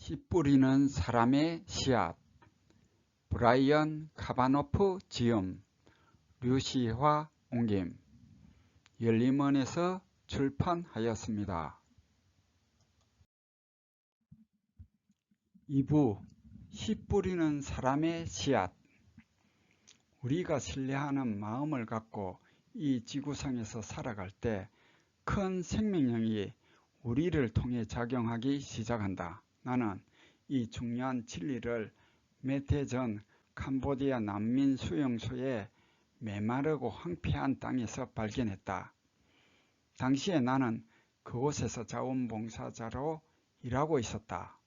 씨 뿌리는 사람의 씨앗. 브라이언 카바노프 지음, 류시화 옮김. 열림원에서 출판하였습니다. 2부 씨 뿌리는 사람의 씨앗. 우리가 신뢰하는 마음을 갖고 이 지구상에서 살아갈 때 큰 생명력이 우리를 통해 작용하기 시작한다. 나는 이 중요한 진리를 몇 해 전 캄보디아 난민 수용소의 메마르고 황폐한 땅에서 발견했다. 당시에 나는 그곳에서 자원봉사자로 일하고 있었다.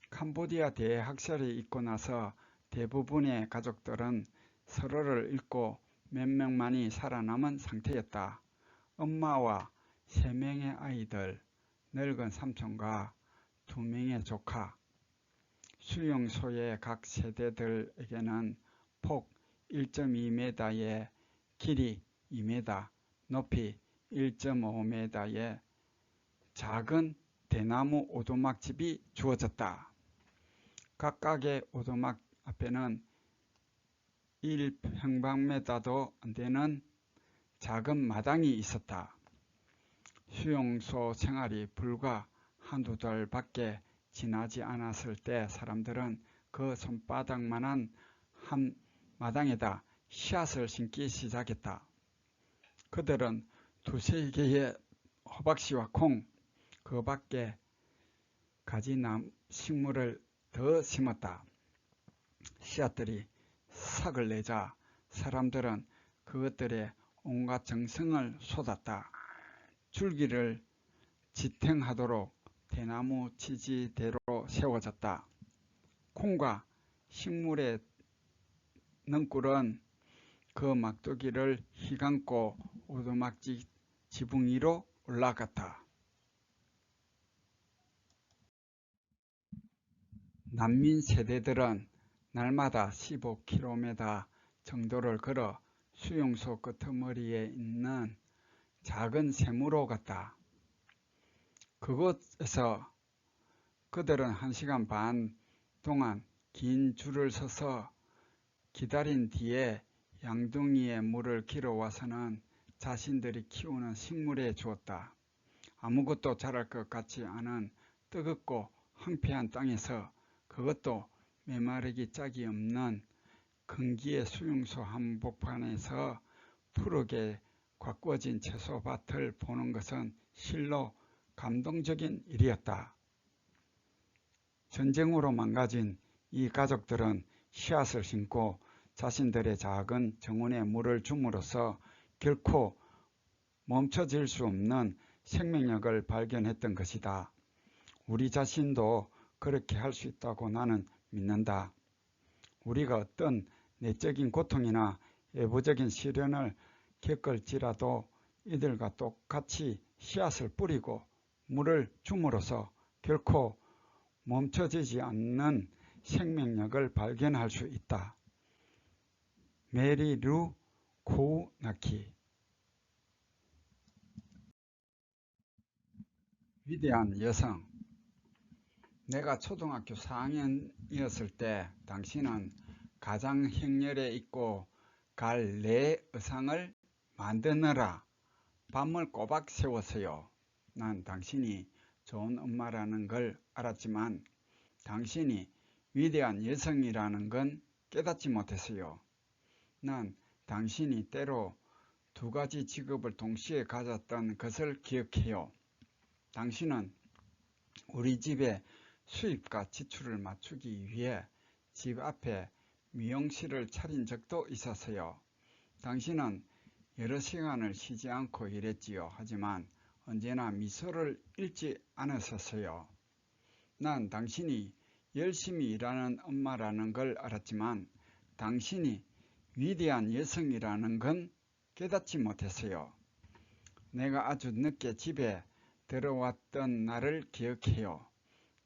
캄보디아 대학살이 있고 나서 대부분의 가족들은 서로를 잃고 몇 명만이 살아남은 상태였다. 엄마와 3명의 아이들, 늙은 삼촌과 2명의 조카. 수용소의 각 세대들에게는 폭 1.2m에 길이 2m, 높이 1.5m의 작은 대나무 오두막집이 주어졌다. 각각의 오두막 앞에는 1평방미터도 안 되는 작은 마당이 있었다. 수용소 생활이 불과 한두 달밖에 지나지 않았을 때 사람들은 그 손바닥만한 한 마당에다 씨앗을 심기 시작했다. 그들은 2-3개의 호박씨와 콩, 그 밖에 가지 식물을 더 심었다. 씨앗들이 싹을 내자 사람들은 그것들에 온갖 정성을 쏟았다. 줄기를 지탱하도록 대나무 지지대로 세워졌다. 콩과 식물의 넝굴은 그 막두기를 휘감고 오두막집 지붕 위로 올라갔다. 난민 세대들은 날마다 15km 정도를 걸어 수용소 끄트머리에 있는 작은 샘으로 갔다. 그곳에서 그들은 1시간 반 동안 긴 줄을 서서 기다린 뒤에 양동이에 물을 길어와서는 자신들이 키우는 식물에 주었다. 아무것도 자랄 것 같지 않은 뜨겁고 황폐한 땅에서, 그것도 메마르기 짝이 없는 근기의 수용소 한복판에서 푸르게 가꾸어진 채소밭을 보는 것은 실로 감동적인 일이었다. 전쟁으로 망가진 이 가족들은 씨앗을 심고 자신들의 작은 정원에 물을 줌으로써 결코 멈춰질 수 없는 생명력을 발견했던 것이다. 우리 자신도 그렇게 할 수 있다고 나는 믿는다. 우리가 어떤 내적인 고통이나 외부적인 시련을 겪을지라도 이들과 똑같이 씨앗을 뿌리고 물을 줌으로써 결코 멈춰지지 않는 생명력을 발견할 수 있다. 메리 루 코우나키. 위대한 여성. 내가 초등학교 4학년이었을 때 당신은 가장 행렬에 있고 갈 내 의상을 만드느라 밤을 꼬박 새웠어요. 난 당신이 좋은 엄마라는 걸 알았지만 당신이 위대한 여성이라는 건 깨닫지 못했어요. 난 당신이 때로 2가지 직업을 동시에 가졌던 것을 기억해요. 당신은 우리 집의 수입과 지출을 맞추기 위해 집 앞에 미용실을 차린 적도 있었어요. 당신은 여러 시간을 쉬지 않고 일했지요. 하지만 언제나 미소를 잃지 않았었어요. 난 당신이 열심히 일하는 엄마라는 걸 알았지만 당신이 위대한 여성이라는 건 깨닫지 못했어요. 내가 아주 늦게 집에 들어왔던 날을 기억해요.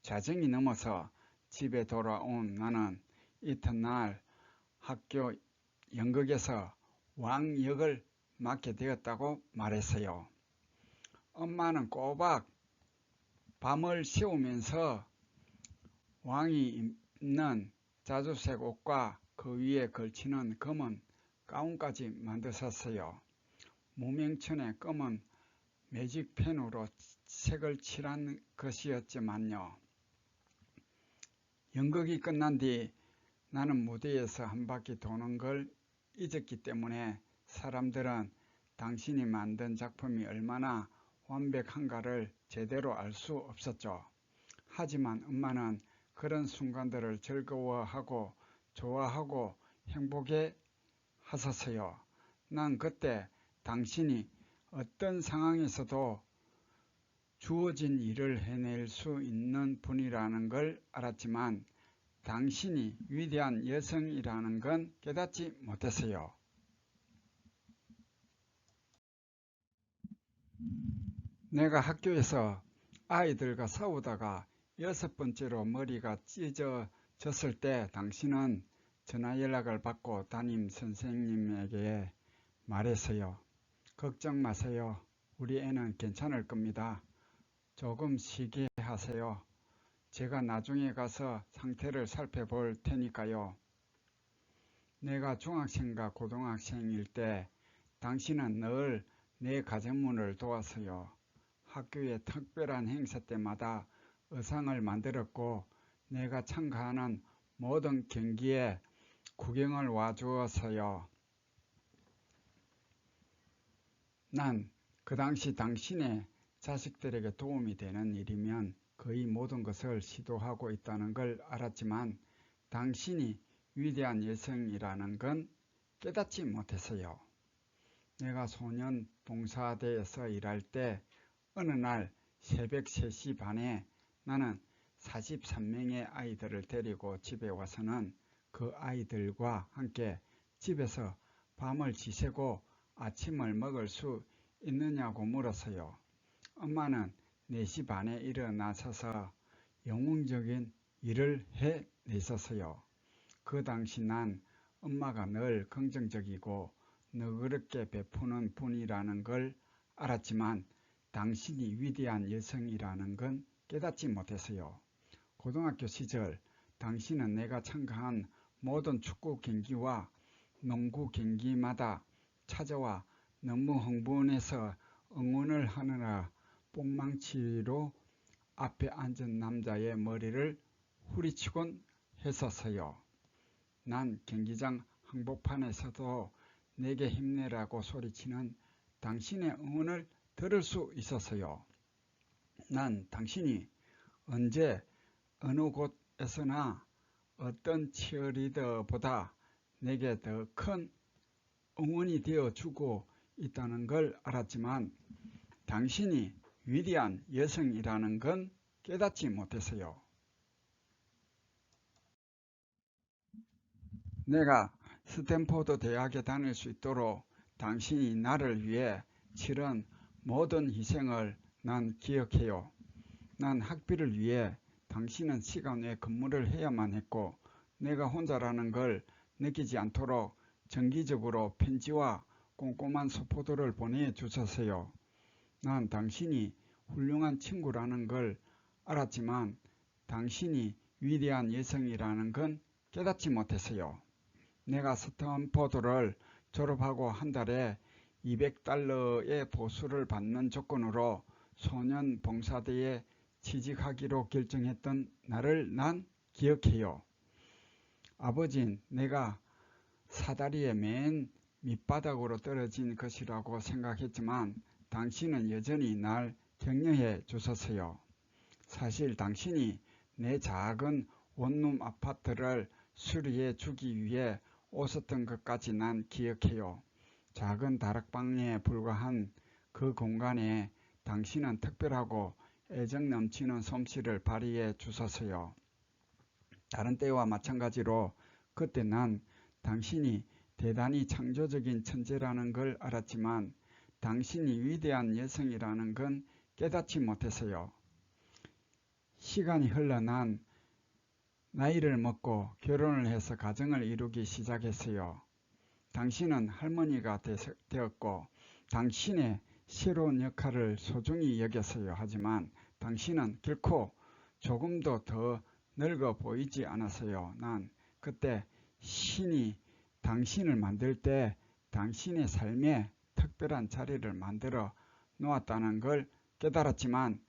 자정이 넘어서 집에 돌아온 나는 이튿날 학교 연극에서 왕 역을 맡게 되었다고 말했어요. 엄마는 꼬박 밤을 새우면서 왕이 입는 자주색 옷과 그 위에 걸치는 검은 가운까지 만드셨어요. 무명천에 검은 매직펜으로 색을 칠한 것이었지만요. 연극이 끝난 뒤 나는 무대에서 한 바퀴 도는 걸 잊었기 때문에 사람들은 당신이 만든 작품이 얼마나 완벽한가를 제대로 알 수 없었죠. 하지만 엄마는 그런 순간들을 즐거워하고 좋아하고 행복해 하셨어요. 난 그때 당신이 어떤 상황에서도 주어진 일을 해낼 수 있는 분이라는 걸 알았지만 당신이 위대한 여성이라는 건 깨닫지 못했어요. 내가 학교에서 아이들과 싸우다가 6번째로 머리가 찢어졌을 때 당신은 전화 연락을 받고 담임 선생님에게 말했어요. 걱정 마세요. 우리 애는 괜찮을 겁니다. 조금 쉬게 하세요. 제가 나중에 가서 상태를 살펴볼 테니까요. 내가 중학생과 고등학생일 때 당신은 늘 내 가정문을 도왔어요. 학교의 특별한 행사 때마다 의상을 만들었고 내가 참가하는 모든 경기에 구경을 와주었어요. 난 그 당시 당신의 자식들에게 도움이 되는 일이면 거의 모든 것을 시도하고 있다는 걸 알았지만 당신이 위대한 여성이라는 건 깨닫지 못했어요. 내가 소년 봉사대에서 일할 때 어느 날 새벽 3시 반에 나는 43명의 아이들을 데리고 집에 와서는 그 아이들과 함께 집에서 밤을 지새고 아침을 먹을 수 있느냐고 물었어요. 엄마는 4시 반에 일어나셔서 영웅적인 일을 해내셨어요. 그 당시 난 엄마가 늘 긍정적이고 너그럽게 베푸는 분이라는 걸 알았지만 당신이 위대한 여성이라는 건 깨닫지 못했어요. 고등학교 시절 당신은 내가 참가한 모든 축구 경기와 농구 경기마다 찾아와 너무 흥분해서 응원을 하느라 뽕망치로 앞에 앉은 남자의 머리를 후리치곤 했었어요. 난 경기장 한복판에서도 내게 힘내라고 소리치는 당신의 응원을 들을 수 있었어요. 난 당신이 언제 어느 곳에서나 어떤 치어리더보다 내게 더 큰 응원이 되어주고 있다는 걸 알았지만 당신이 위대한 여성이라는 건 깨닫지 못했어요. 내가 스탠포드 대학에 다닐 수 있도록 당신이 나를 위해 치른 모든 희생을 난 기억해요. 난 학비를 위해 당신은 시간 외 근무를 해야만 했고 내가 혼자라는 걸 느끼지 않도록 정기적으로 편지와 꼼꼼한 소포도를 보내주셨어요. 난 당신이 훌륭한 친구라는 걸 알았지만 당신이 위대한 여성이라는 건 깨닫지 못했어요. 내가 스탠포드를 졸업하고 한 달에 $200의 보수를 받는 조건으로 소년 봉사대에 취직하기로 결정했던 날을 난 기억해요. 아버진 내가 사다리의 맨 밑바닥으로 떨어진 것이라고 생각했지만 당신은 여전히 날 격려해 주셨어요. 사실 당신이 내 작은 원룸 아파트를 수리해 주기 위해 오셨던 것까지 난 기억해요. 작은 다락방에 불과한 그 공간에 당신은 특별하고 애정 넘치는 솜씨를 발휘해 주셨어요. 다른 때와 마찬가지로 그때 난 당신이 대단히 창조적인 천재라는 걸 알았지만 당신이 위대한 여성이라는 건 깨닫지 못했어요. 시간이 흘러 난 나이를 먹고 결혼을 해서 가정을 이루기 시작했어요. 당신은 할머니가 되었고 당신의 새로운 역할을 소중히 여겼어요. 하지만 당신은 결코 조금도 더 늙어 보이지 않았어요. 난 그때 신이 당신을 만들 때 당신의 삶에 특별한 자리를 만들어 놓았다는 걸 깨달았지만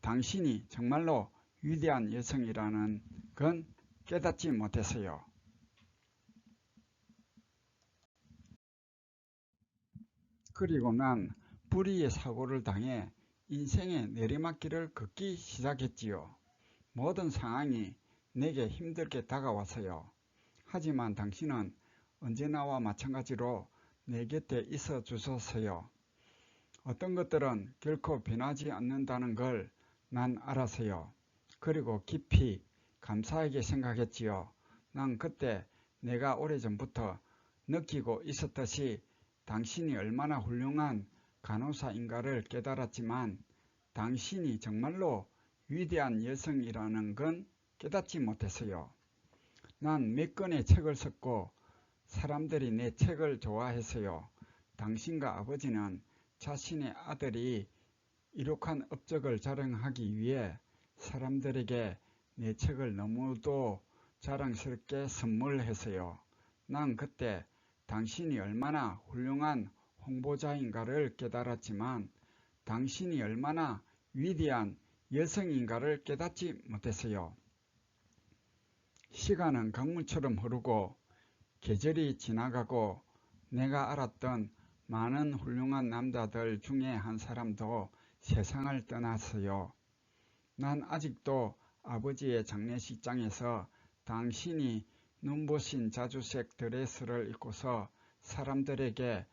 당신이 정말로 위대한 여성이라는 건 깨닫지 못했어요. 그리고 난 불의의 사고를 당해 인생의 내리막길을 걷기 시작했지요. 모든 상황이 내게 힘들게 다가왔어요. 하지만 당신은 언제나와 마찬가지로 내 곁에 있어 주셨어요. 어떤 것들은 결코 변하지 않는다는 걸 난 알았어요. 그리고 깊이 감사하게 생각했지요. 난 그때 내가 오래전부터 느끼고 있었듯이 당신이 얼마나 훌륭한 간호사인가를 깨달았지만 당신이 정말로 위대한 여성이라는 건 깨닫지 못했어요. 난 몇 권의 책을 썼고 사람들이 내 책을 좋아했어요. 당신과 아버지는 자신의 아들이 이룩한 업적을 자랑하기 위해 사람들에게 내 책을 너무도 자랑스럽게 선물했어요. 난 그때 당신이 얼마나 훌륭한 홍보자인가를 깨달았지만 당신이 얼마나 위대한 여성인가를 깨닫지 못했어요. 시간은 강물처럼 흐르고 계절이 지나가고 내가 알았던 많은 훌륭한 남자들 중에 한 사람도 세상을 떠났어요. 난 아직도 아버지의 장례식장에서 당신이 눈부신 자주색 드레스를 입고서 사람들에게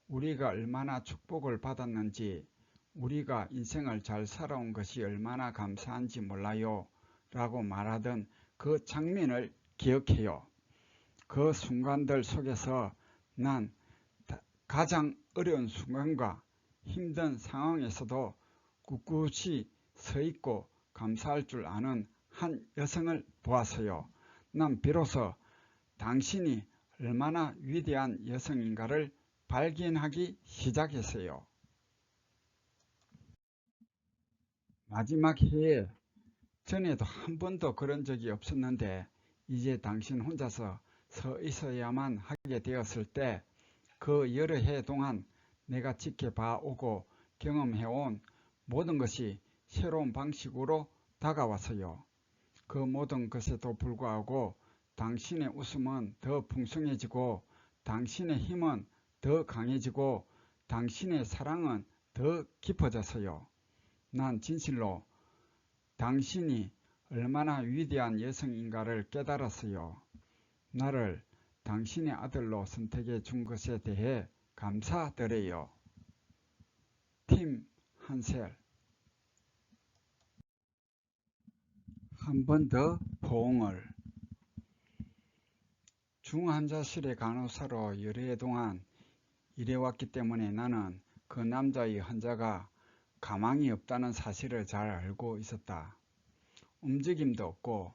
우리가 얼마나 축복을 받았는지, 우리가 인생을 잘 살아온 것이 얼마나 감사한지 몰라요 라고 말하던 그 장면을 기억해요. 그 순간들 속에서 난 가장 어려운 순간과 힘든 상황에서도 꿋꿋이 서 있고 감사할 줄 아는 한 여성을 보았어요. 난 비로소 당신이 얼마나 위대한 여성인가를 발견하기 시작했어요. 마지막 해에 전에도 한 번도 그런 적이 없었는데 이제 당신 혼자서 서 있어야만 하게 되었을 때 그 여러 해 동안 내가 지켜봐 오고 경험해온 모든 것이 새로운 방식으로 다가왔어요. 그 모든 것에도 불구하고 당신의 웃음은 더 풍성해지고 당신의 힘은 더 강해지고 당신의 사랑은 더 깊어졌어요. 난 진실로 당신이 얼마나 위대한 여성인가를 깨달았어요. 나를 당신의 아들로 선택해 준 것에 대해 감사드려요. 팀 한셀. 한 번 더 포옹을. 중환자실의 간호사로 여러 해 동안 일해왔기 때문에 나는 그 남자의 환자가 가망이 없다는 사실을 잘 알고 있었다. 움직임도 없고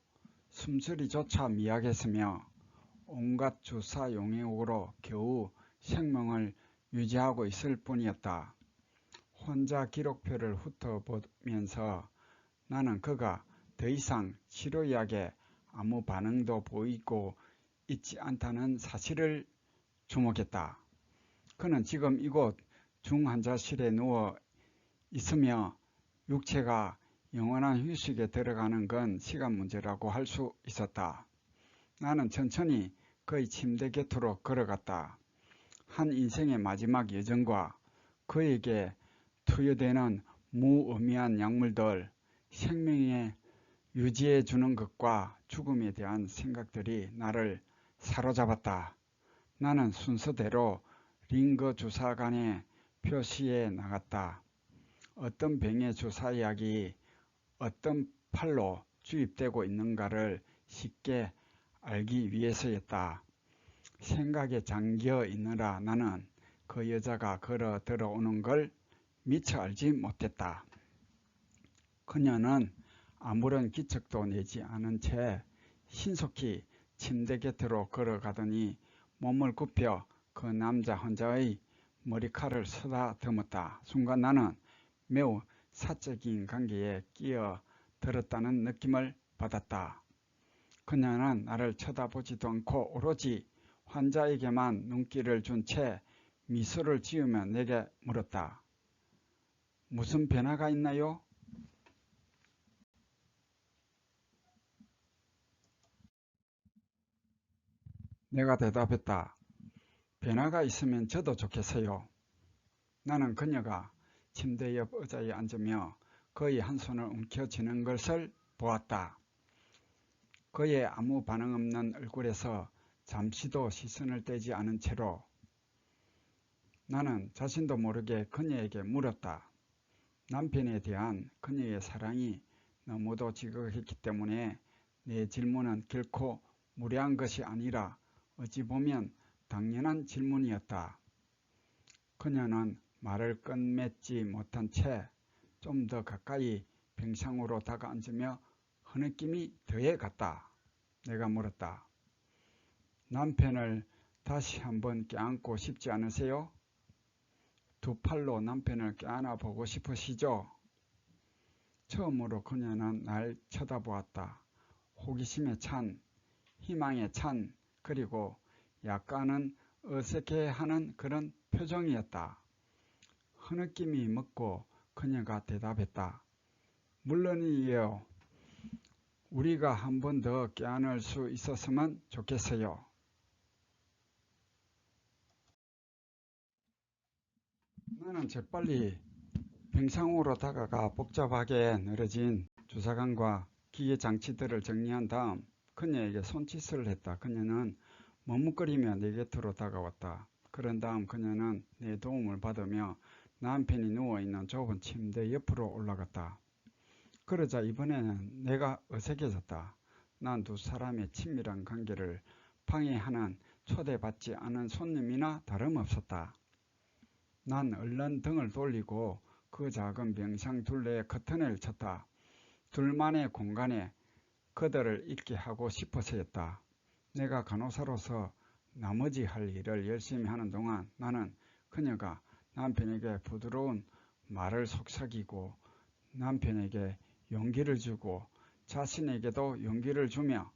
숨소리조차 미약했으며 온갖 주사 용액으로 겨우 생명을 유지하고 있을 뿐이었다. 환자 기록표를 훑어보면서 나는 그가 더 이상 치료약에 아무 반응도 보이고 있지 않다는 사실을 주목했다. 그는 지금 이곳 중환자실에 누워 있으며 육체가 영원한 휴식에 들어가는 건 시간 문제라고 할 수 있었다. 나는 천천히 그의 침대 곁으로 걸어갔다. 한 인생의 마지막 여정과 그에게 투여되는 무의미한 약물들, 생명에 유지해주는 것과 죽음에 대한 생각들이 나를 사로잡았다. 나는 순서대로 링거 주사관에 표시해 나갔다. 어떤 병의 주사약이 어떤 팔로 주입되고 있는가를 쉽게 알기 위해서였다. 생각에 잠겨 있느라 나는 그 여자가 걸어 들어오는 걸 미처 알지 못했다. 그녀는 아무런 기척도 내지 않은 채 신속히 침대 곁으로 걸어가더니 몸을 굽혀 그 남자 환자의 머리칼을 쓰다듬었다. 순간 나는 매우 사적인 관계에 끼어들었다는 느낌을 받았다. 그녀는 나를 쳐다보지도 않고 오로지 환자에게만 눈길을 준 채 미소를 지으며 내게 물었다. 무슨 변화가 있나요? 내가 대답했다. 변화가 있으면 저도 좋겠어요. 나는 그녀가 침대 옆 의자에 앉으며 그의 한 손을 움켜쥐는 것을 보았다. 그의 아무 반응 없는 얼굴에서 잠시도 시선을 떼지 않은 채로 나는 자신도 모르게 그녀에게 물었다. 남편에 대한 그녀의 사랑이 너무도 지극했기 때문에 내 질문은 결코 무례한 것이 아니라 어찌 보면 당연한 질문이었다. 그녀는 말을 끝맺지 못한 채 좀 더 가까이 병상으로 다가앉으며 흐느낌이 더해갔다. 내가 물었다. 남편을 다시 한번 껴안고 싶지 않으세요? 두 팔로 남편을 껴안아 보고 싶으시죠? 처음으로 그녀는 날 쳐다보았다. 호기심에 찬, 희망에 찬, 그리고 약간은 어색해하는 그런 표정이었다. 흐느낌이 멎고 그녀가 대답했다. 물론이에요. 우리가 한 번 더 껴안을 수 있었으면 좋겠어요. 나는 재빨리 병상으로 다가가 복잡하게 늘어진 주사관과 기계 장치들을 정리한 다음 그녀에게 손짓을 했다. 그녀는 머뭇거리며 내 곁으로 다가왔다. 그런 다음 그녀는 내 도움을 받으며 남편이 누워있는 좁은 침대 옆으로 올라갔다. 그러자 이번에는 내가 어색해졌다. 난 두 사람의 친밀한 관계를 방해하는 초대받지 않은 손님이나 다름없었다. 난 얼른 등을 돌리고 그 작은 병상 둘레에 커튼을 쳤다. 둘만의 공간에 그들을 있게 하고 싶어서였다. 내가 간호사로서 나머지 할 일을 열심히 하는 동안 나는 그녀가 남편에게 부드러운 말을 속삭이고 남편에게 용기를 주고 자신에게도 용기를 주며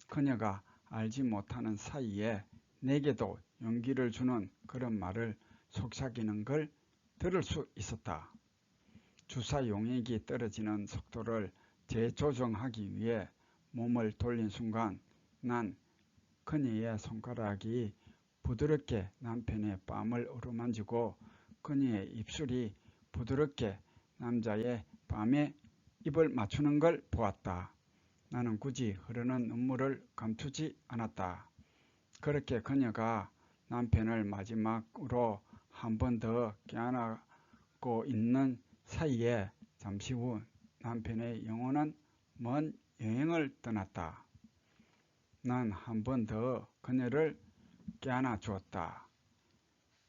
그녀가 알지 못하는 사이에 내게도 용기를 주는 그런 말을 속삭이는 걸 들을 수 있었다. 주사 용액이 떨어지는 속도를 재조정하기 위해 몸을 돌린 순간 난 그녀의 손가락이 부드럽게 남편의 뺨을 어루만지고 그녀의 입술이 부드럽게 남자의 뺨에 입을 맞추는 걸 보았다. 나는 굳이 흐르는 눈물을 감추지 않았다. 그렇게 그녀가 남편을 마지막으로 한 번 더 껴안고 있는 사이에 잠시 후 남편의 영혼은 먼 여행을 떠났다. 난 한 번 더 그녀를 껴안아 주었다.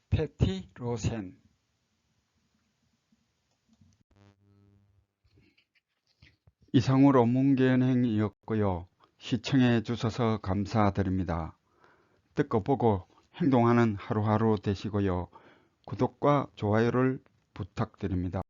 패티 로센. 이상으로 문견행이었고요. 시청해 주셔서 감사드립니다. 듣고 보고 행동하는 하루하루 되시고요. 구독과 좋아요를 부탁드립니다.